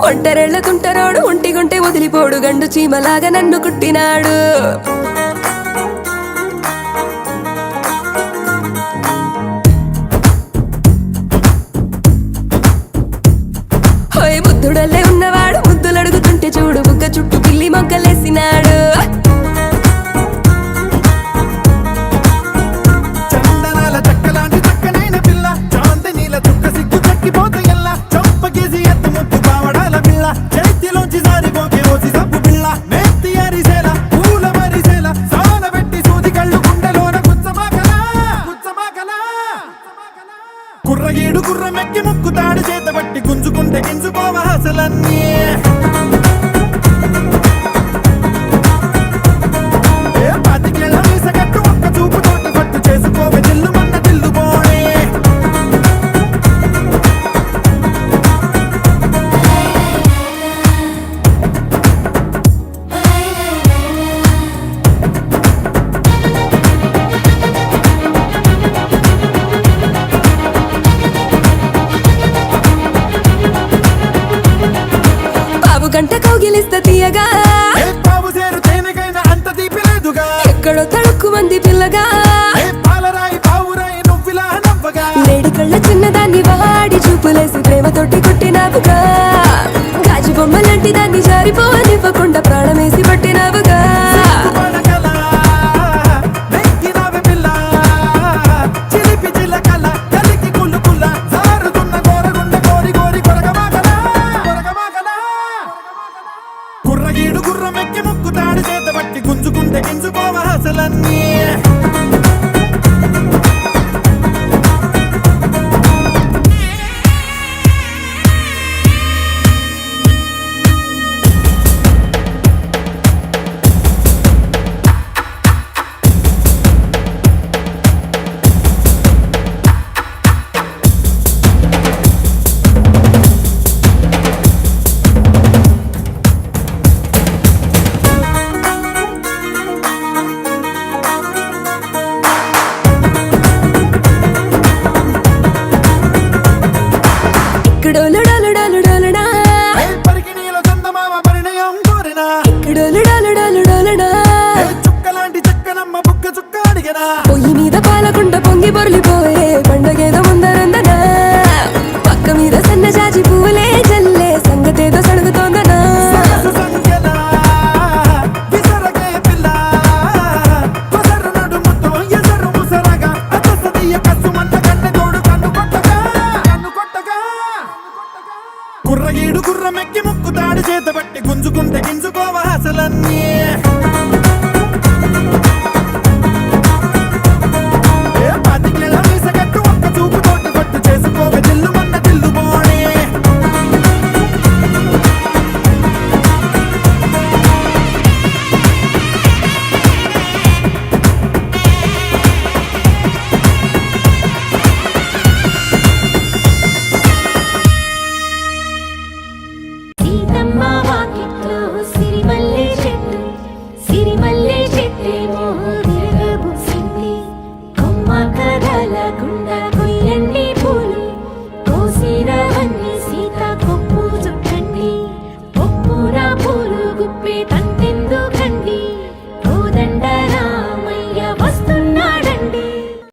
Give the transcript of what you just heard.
ఒంటరెళ్ళకుంటరోడు ఒంటిగుంటే వదిలిపోడు గండు చీమలాగా నన్ను కుట్టినాడు హోయ్ బుద్ధుడల్లే ఉన్నవాడు ముద్దులడుగుతుంటే చూడు బుగ్గ చుట్టూ పిల్లి మొగ్గలేసినాడు కుర్రగీడు గుర్రమెక్కి ముక్కుతాడు చేతబట్టి గుంజుకుంటే గింజుకోవ హాసలన్నీ పాతికేళ్ళ వీసగట్టు ఒక్క చూపు తోట పట్టు చేసుకోవ జిల్లు మన్న జిల్లు పోడే గంట కౌగిలిస్త తీయగా పావు సేరు తేనెకైనా అంత తీపి లేదుగా ఎక్కడో తడుక్కు మంది పిల్లగా పాలరాయి పావురాయి నువ్విలా నవ్వగా లేడి కళ్ళ చిన్నదాన్ని వాడి చూపులేసి ప్రేమతోటి కొట్టినావుగా గాజు బొమ్మ లాంటి దాన్ని జారిపోనివ్వకుండా ప్రాణమేసి పట్టినావుగా కుర్రగీడు గుర్రమెక్కి ముక్కుతాడు చేతబట్టి గుంజుకుంటే గింజుకోవ హాసలన్నీ